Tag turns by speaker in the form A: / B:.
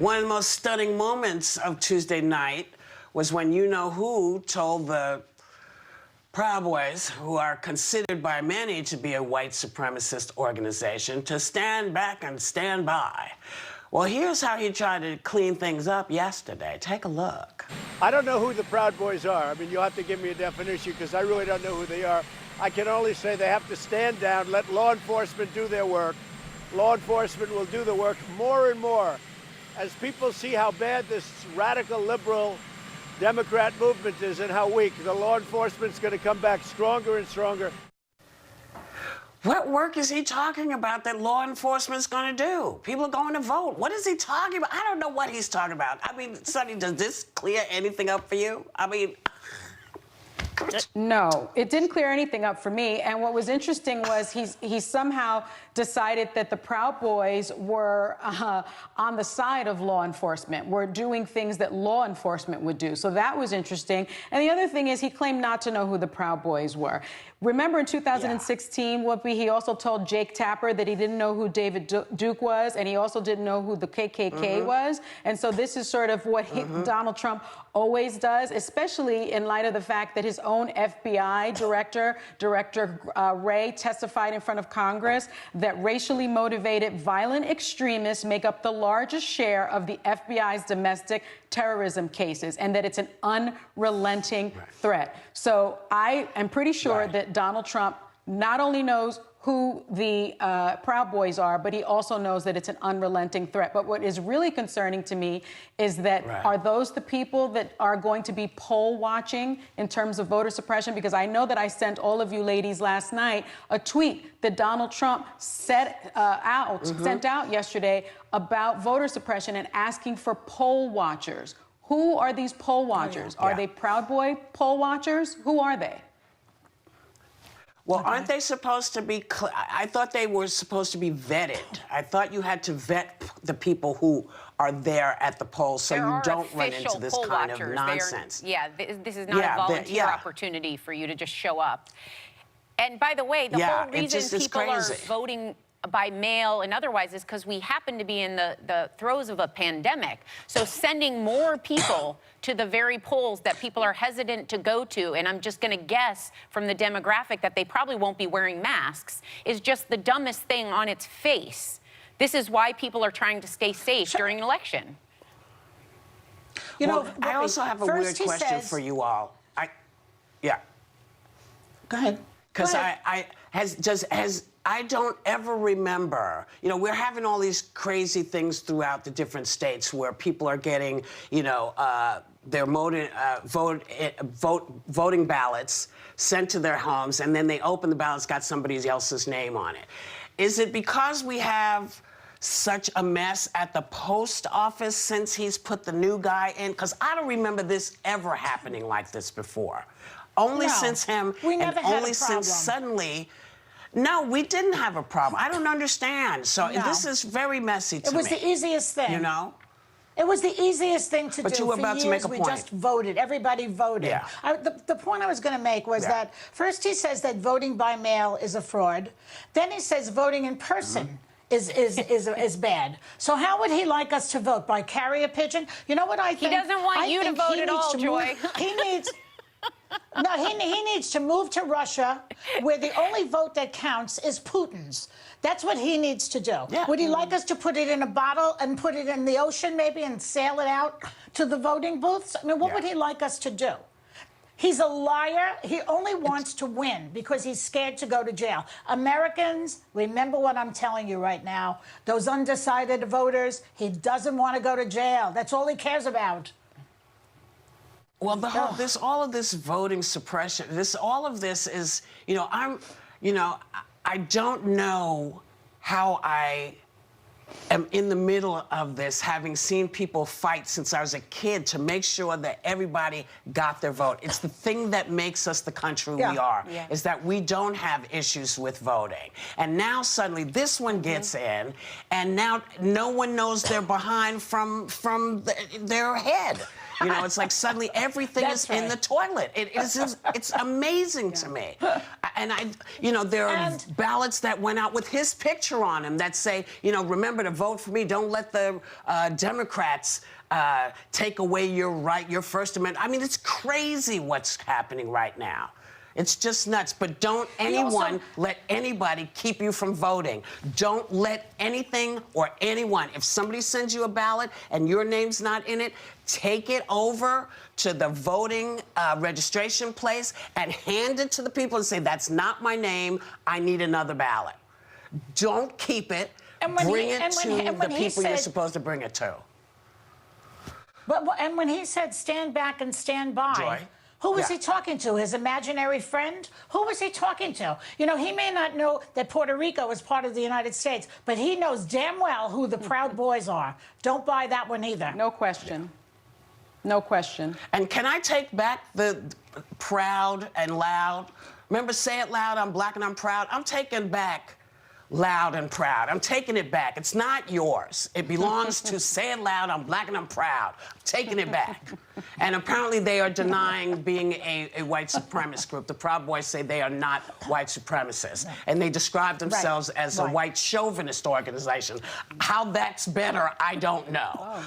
A: One of the most stunning moments of Tuesday night was when you-know-who told the Proud Boys, who are considered by many to be a white supremacist organization, to stand back and stand by. Well, here's how he tried to clean things up yesterday. Take a look.
B: I don't know who the Proud Boys are. I mean, you'll have to give me a definition because I really don't know who they are. I can only say they have to stand down, let law enforcement do their work. Law enforcement will do the work more and more. As people see how bad this radical liberal Democrat movement is and how weak, the law enforcement's going to come back stronger and stronger.
A: What work is he talking about that law enforcement's going to do? People are going to vote. What is he talking about? I don't know what he's talking about. I mean, Sonny, does this clear anything up for you? I mean...
C: No, it didn't clear anything up for me. And what was interesting was he somehow decided that the Proud Boys were on the side of law enforcement, were doing things that law enforcement would do. So that was interesting. And the other thing is he claimed not to know who the Proud Boys were. Remember in 2016, Whoopi, he also told Jake Tapper that he didn't know who David Duke was, and he also didn't know who the KKK was. And so this is sort of what Donald Trump always does, especially in light of the fact that his own FBI director, Wray, testified in front of Congress that racially motivated violent extremists make up the largest share of the FBI's domestic terrorism cases, and that it's an unrelenting threat. So I am pretty sure that Donald Trump not only knows who the Proud Boys are, but he also knows that it's an unrelenting threat. But what is really concerning to me is that are those the people that are going to be poll watching in terms of voter suppression? Because I know that I sent all of you ladies last night a tweet that Donald Trump sent out yesterday about voter suppression and asking for poll watchers. Who are these poll watchers? Are they Proud Boy poll watchers? Who are they?
A: Well, aren't they supposed to be... I thought they were supposed to be vetted. I thought you had to vet the people who are there at the polls so you don't run into this kind of nonsense.
D: This is not a volunteer opportunity for you to just show up. And by the way, the whole reason people are voting by mail and otherwise is because we happen to be in the throes of a pandemic. So sending more people to the very polls that people are hesitant to go to, and I'm just going to guess from the demographic that they probably won't be wearing masks, is just the dumbest thing on its face. This is why people are trying to stay safe during an election.
A: You know, I also have a weird question for you all. Go ahead. Because I don't ever remember, you know, we're having all these crazy things throughout the different states where people are getting, you know, their voting ballots sent to their homes, and then they open the ballots, got somebody else's name on it. Is it because we have such a mess at the post office since he's put the new guy in? Because I don't remember this ever happening like this before. Only since him, and only since suddenly... No, we didn't have a problem. I don't understand. So this is very messy to me.
E: It was the easiest thing.
A: You know?
E: It was the easiest thing to do.
A: But you were about to make a point.
E: We just voted. Everybody voted.
A: Yeah.
E: The point I was going to make was that first he says that voting by mail is a fraud. Then he says voting in person is bad. So how would he like us to vote? By carrier pigeon? You know what I think?
D: He doesn't want you to vote at all, Joy.
E: He needs... No, he needs to move to Russia, where the only vote that counts is Putin's. That's what he needs to do. Yeah. Would he like us to put it in a bottle and put it in the ocean, maybe, and sail it out to the voting booths? I mean, what would he like us to do? He's a liar. He only wants to win because he's scared to go to jail. Americans, remember what I'm telling you right now. Those undecided voters, he doesn't want to go to jail. That's all he cares about.
A: Well, all of this voting suppression, all of this is, you know, I don't know how I am in the middle of this, having seen people fight since I was a kid to make sure that everybody got their vote. It's the thing that makes us the country we are, is that we don't have issues with voting. And now suddenly this one gets in, and now no one knows they're behind from their head. You know, it's like suddenly everything is in the toilet. It's amazing to me. And there are ballots that went out with his picture on them that say, you know, remember remember to vote for me. Don't let the Democrats take away your right, your First Amendment. I mean, it's crazy what's happening right now. It's just nuts. But don't anyone let anybody keep you from voting. Don't let anything or anyone, if somebody sends you a ballot and your name's not in it, take it over to the voting registration place and hand it to the people and say, that's not my name, I need another ballot. Don't keep it. Bring it to the people you're supposed to bring it to.
E: And when he said stand back and stand by,
A: Joy?
E: who was he talking to? His imaginary friend? Who was he talking to? You know, he may not know that Puerto Rico is part of the United States, but he knows damn well who the Proud Boys are. Don't buy that one either.
C: No question. No question.
A: And can I take back the proud and loud? Remember, say it loud, I'm black and I'm proud? I'm taking back loud and proud. I'm taking it back. It's not yours. It belongs to say it loud, I'm black and I'm proud. I'm taking it back. And apparently they are denying being a white supremacist group. The Proud Boys say they are not white supremacists. And they describe themselves as a white chauvinist organization. How that's better, I don't know.